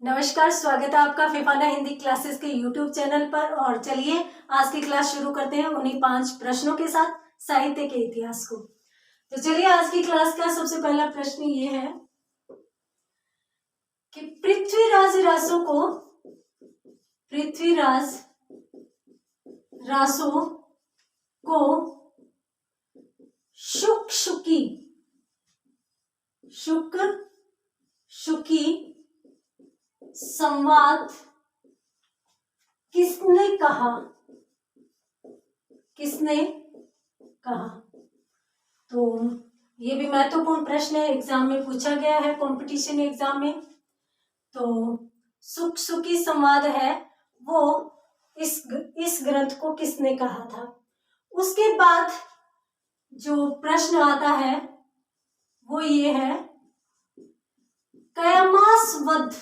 नमस्कार, स्वागत है आपका फिफाना हिंदी क्लासेस के यूट्यूब चैनल पर। और चलिए आज की क्लास शुरू करते हैं उन्हीं 5 प्रश्नों के साथ साहित्य के इतिहास को। तो चलिए आज की क्लास का सबसे पहला प्रश्न ये है कि पृथ्वीराज रासो को शुक शुकी संवाद किसने कहा? तो ये भी महत्वपूर्ण प्रश्न है, एग्जाम में पूछा गया है, कंपटीशन एग्जाम में। तो शुकी संवाद है वो इस ग्रंथ को किसने कहा था। उसके बाद जो प्रश्न आता है वो ये है, कैमासवध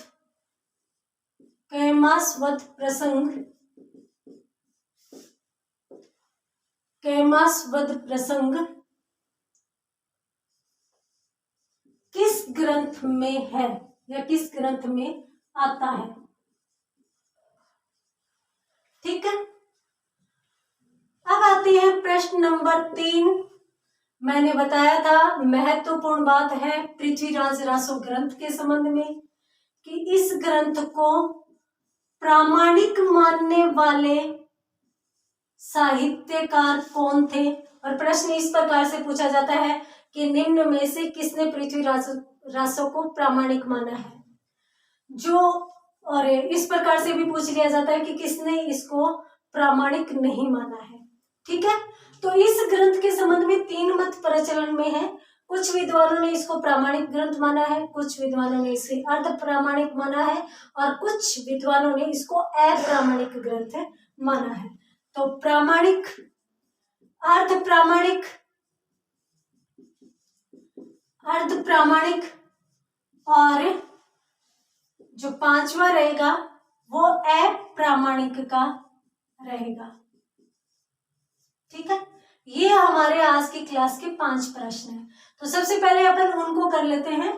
प्रसंग किस ग्रंथ में है या किस ग्रंथ में आता है? ठीक है। अब आते हैं प्रश्न नंबर 3। मैंने बताया था महत्वपूर्ण बात है पृथ्वीराज रासो ग्रंथ के संबंध में कि इस ग्रंथ को प्रामाणिक मानने वाले साहित्यकार कौन थे। और प्रश्न इस प्रकार से पूछा जाता है कि निम्न में से किसने पृथ्वीराज रासो को प्रामाणिक माना है। और इस प्रकार से भी पूछ लिया जाता है कि किसने इसको प्रामाणिक नहीं माना है। ठीक है। तो इस ग्रंथ के संबंध में 3 मत प्रचलन में है। कुछ विद्वानों ने इसको प्रामाणिक ग्रंथ माना है, कुछ विद्वानों ने इसे अर्ध प्रामाणिक माना है और कुछ विद्वानों ने इसको अप्रामाणिक ग्रंथ माना है। तो प्रामाणिक, अर्ध प्रामाणिक और जो 5वां रहेगा वो अप्रामाणिक का रहेगा। ठीक है। ये हमारे आज की क्लास के 5 प्रश्न हैं। तो सबसे पहले अपन उनको कर लेते हैं।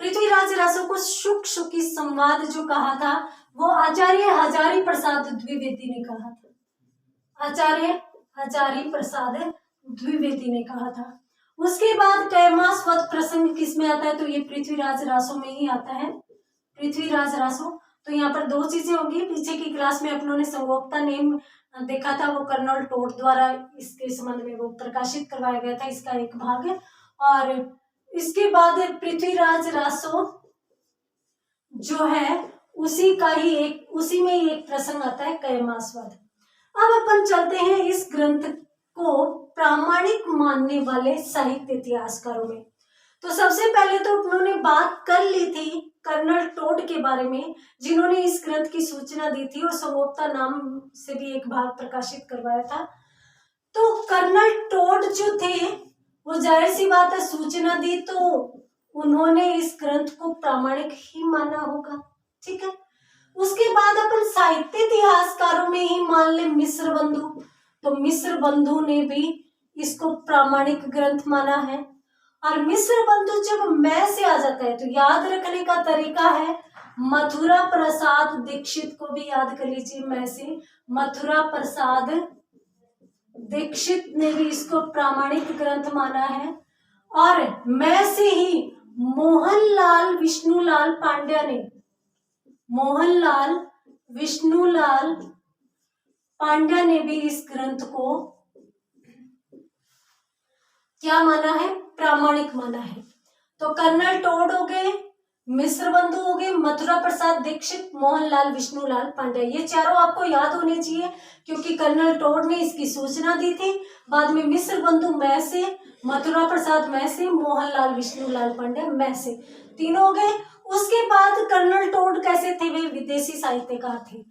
पृथ्वीराज रासो को शुकी संवाद जो कहा था वो आचार्य हजारी प्रसाद द्विवेदी ने कहा था। आचार्य हजारी प्रसाद द्विवेदी ने कहा था। उसके बाद कैमासवध प्रसंग किस में आता है? तो ये पृथ्वीराज रासो में ही आता है। पृथ्वीराज रासो। तो यहाँ पर 2 चीजें होंगी। पीछे की क्लास में अपनों ने संगोपता नेम देखा था, वो कर्नल टोड द्वारा इसके संबंध में वो प्रकाशित करवाया गया था, इसका एक भाग है। और इसके बाद पृथ्वीराज रासो जो है उसी में ही एक प्रसंग आता है कैमासवध। अब अपन चलते हैं इस ग्रंथ को प्रामाणिक मानने वाले साहित्य इतिहासकारों में। तो सबसे पहले तो उन्होंने बात कर ली थी कर्नल टोड के बारे में, जिन्होंने इस ग्रंथ की सूचना दी थी और संगोपता नाम से भी एक भाग प्रकाशित करवाया था। तो कर्नल टोड जो थे वो जाहिर सी बात है सूचना दी तो उन्होंने इस ग्रंथ को प्रामाणिक ही माना होगा। ठीक है। उसके बाद अपन साहित्य इतिहासकारों में ही मान ले मिश्र बंधु। तो मिश्र बंधु ने भी इसको प्रामाणिक ग्रंथ माना है। और मिश्र बंधु जब मैं से आ जाता है तो याद रखने का तरीका है, मथुरा प्रसाद दीक्षित को भी याद कर लीजिए। मैं से मथुरा प्रसाद दीक्षित ने भी इसको प्रामाणिक ग्रंथ माना है। और मैं से ही मोहनलाल विष्णुलाल पांड्या ने भी इस ग्रंथ को क्या माना है? प्रामाणिक माना है। तो कर्नल टोड हो गए, मिश्र बंधु हो गए, मथुरा प्रसाद दीक्षित, मोहनलाल विष्णुलाल पांड्या। ये चारों आपको याद होने चाहिए क्योंकि कर्नल टोड ने इसकी सूचना दी थी। बाद में मिश्र बंधु मैं से, मथुरा प्रसाद मैं से, मोहनलाल विष्णुलाल पांड्या मैं से, तीनों हो गए। उसके बाद कर्नल टोड कैसे थे? वे विदेशी साहित्यकार थे,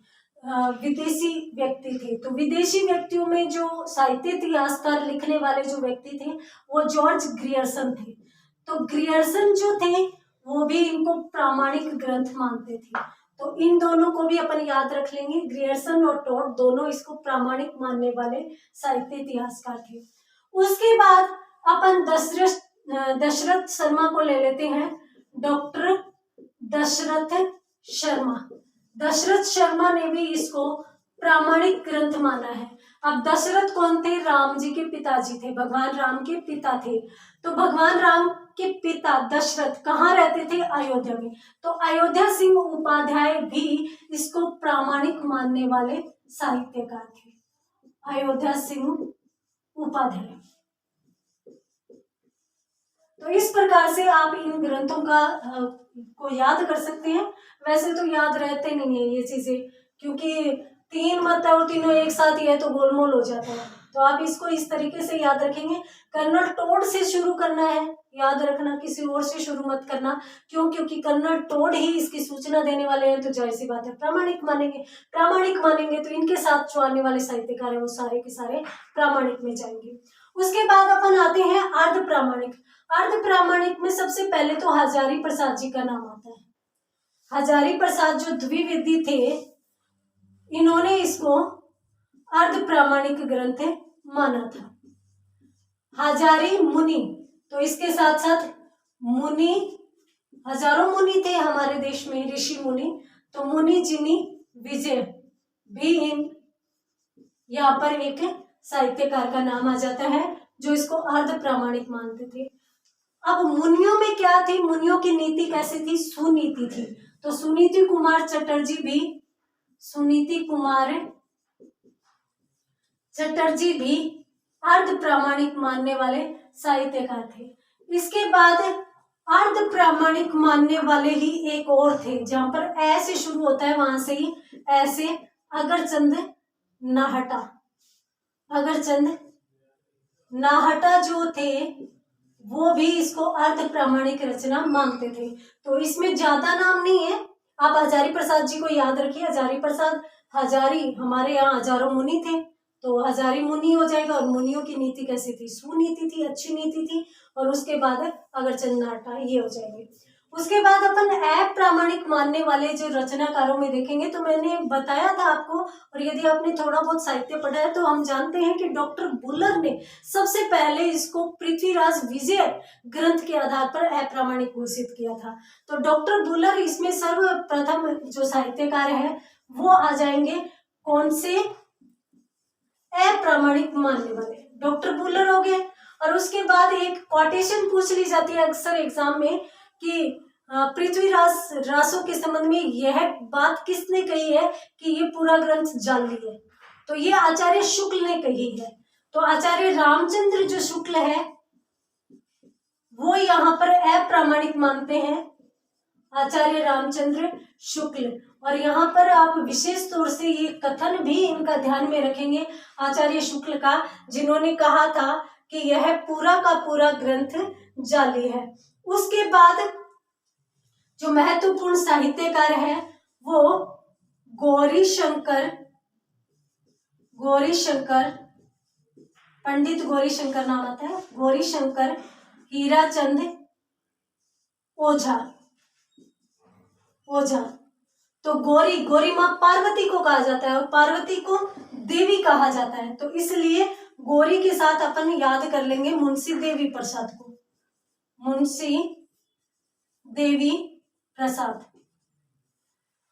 विदेशी व्यक्ति थे। तो विदेशी व्यक्तियों में जो साहित्य इतिहासकार लिखने वाले जो व्यक्ति थे वो जॉर्ज ग्रियर्सन थे। तो ग्रियर्सन जो थे वो भी इनको प्रामाणिक ग्रंथ मानते थे। तो इन दोनों को भी अपन याद रख लेंगे। ग्रियर्सन और टोड दोनों इसको प्रामाणिक मानने वाले साहित्य इतिहासकार थे। उसके बाद अपन दशरथ शर्मा को ले लेते हैं। डॉक्टर दशरथ शर्मा। दशरथ शर्मा ने भी इसको प्रामाणिक ग्रंथ माना है। अब दशरथ कौन थे? राम जी के पिताजी थे, भगवान राम के पिता थे। तो भगवान राम के पिता दशरथ कहाँ रहते थे? अयोध्या में। तो अयोध्या सिंह उपाध्याय भी इसको प्रामाणिक मानने वाले साहित्यकार थे, अयोध्या सिंह उपाध्याय। तो इस प्रकार से आप इन ग्रंथों का को याद कर सकते हैं। वैसे तो याद रहते नहीं है ये चीजें, क्योंकि 3 मत और तीनों एक साथ ही है तो गोलमोल हो जाता है। तो आप इसको इस तरीके से याद रखेंगे। कर्नल टोड से शुरू करना है, याद रखना, किसी और से शुरू मत करना। क्यों? क्योंकि कर्नल टोड ही इसकी सूचना देने वाले हैं, तो जाहिर सी बात है प्रामाणिक मानेंगे। प्रामाणिक मानेंगे तो इनके साथ जो आने वाले साहित्यकार है वो सारे के सारे प्रामाणिक में जाएंगे। उसके बाद अपन आते हैं अर्ध प्रामाणिक। अर्ध प्रामाणिक में सबसे पहले तो हजारी प्रसाद जी का नाम आता है। हजारी प्रसाद जो द्विवेदी थे, इन्होंने इसको अर्ध प्रामाणिक ग्रंथ माना था। हजारी मुनि, तो इसके साथ साथ मुनि, हजारों मुनि थे हमारे देश में, ऋषि मुनि। तो मुनि जिनी विजय भी इन यहाँ पर एक साहित्यकार का नाम आ जाता है जो इसको अर्ध प्रामाणिक मानते थे। अब मुनियों में क्या थी? मुनियों की नीति कैसी थी? सुनीति थी। तो सुनीति कुमार चटर्जी भी, सुनीति कुमार चटर्जी भी अर्ध प्रामाणिक मानने वाले साहित्यकार थे। इसके बाद अर्ध प्रामाणिक मानने वाले ही एक और थे, जहां पर ऐ से शुरू होता है, वहां से ही ऐसे अगरचंद नाहटा। अगरचंद नाहटा जो थे वो भी इसको अर्ध प्रामाणिक रचना मानते थे। तो इसमें ज्यादा नाम नहीं है, आप हजारी प्रसाद जी को याद रखिए। हजारी प्रसाद, हजारी, हमारे यहाँ हजारों मुनि थे तो हजारी मुनि हो जाएगा। और मुनियों की नीति कैसी थी? सुनीति थी, अच्छी नीति थी। और उसके बाद अगरचंद नाहटा, ये हो जाएंगे। उसके बाद अपन अप्रामाणिक मानने वाले जो रचनाकारों में देखेंगे, तो मैंने बताया था आपको, और यदि आपने थोड़ा बहुत साहित्य पढ़ा है तो हम जानते हैं कि डॉक्टर बुलर ने सबसे पहले इसको पृथ्वीराज विजय ग्रंथ के आधार पर अप्रामाणिक घोषित किया था। तो डॉक्टर बुलर इसमें सर्वप्रथम जो साहित्यकार है वो आ जाएंगे। कौन से? अप्रामाणिक मानने वाले डॉक्टर बुलर हो गए। और उसके बाद एक कोटेशन पूछ ली जाती है अक्सर एग्जाम में कि पृथ्वीराज रासो के संबंध में यह बात किसने कही है कि ये पूरा ग्रंथ जाली है? तो ये आचार्य शुक्ल ने कही है। तो आचार्य रामचंद्र जो शुक्ल है वो यहाँ पर अप्रामाणिक मानते हैं, आचार्य रामचंद्र शुक्ल। और यहाँ पर आप विशेष तौर से ये कथन भी इनका ध्यान में रखेंगे आचार्य शुक्ल का, जिन्होंने कहा था कि यह पूरा का पूरा ग्रंथ जाली है। उसके बाद जो महत्वपूर्ण साहित्यकार है वो गौरीशंकर, पंडित गौरीशंकर नाम आता है, गौरीशंकर हीराचंद ओझा। तो गौरी माँ पार्वती को कहा जाता है और पार्वती को देवी कहा जाता है। तो इसलिए गौरी के साथ अपन याद कर लेंगे मुंशी देवी प्रसाद को, मुंशी देवी प्रसाद।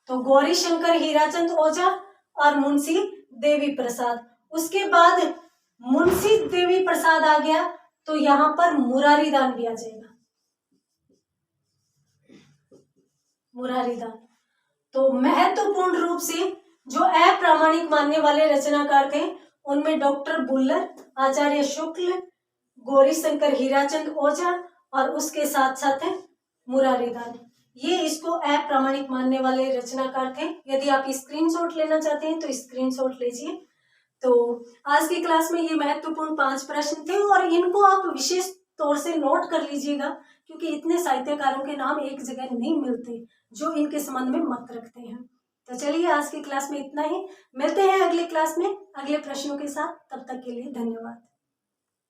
तो गौरीशंकर हीराचंद ओझा और मुंशी देवी प्रसाद। उसके बाद मुंशी देवी प्रसाद आ गया तो यहाँ पर मुरारीदान भी आ जाएगा, मुरारीदान। तो महत्वपूर्ण रूप से जो अप्रामाणिक मानने वाले रचनाकार थे उनमें डॉक्टर बुल्लर, आचार्य शुक्ल, गौरीशंकर हीराचंद ओझा और उसके साथ साथ मुरारीदान, ये इसको अप्रामाणिक मानने वाले रचनाकार थे। यदि आप स्क्रीनशॉट लेना चाहते हैं तो स्क्रीनशॉट लीजिए। तो आज की क्लास में ये महत्वपूर्ण 5 प्रश्न थे और इनको आप विशेष तौर से नोट कर लीजिएगा, क्योंकि इतने साहित्यकारों के नाम एक जगह नहीं मिलते जो इनके संबंध में मत रखते हैं। तो चलिए आज की क्लास में इतना ही, मिलते हैं अगली क्लास में अगले प्रश्नों के साथ। तब तक के लिए धन्यवाद।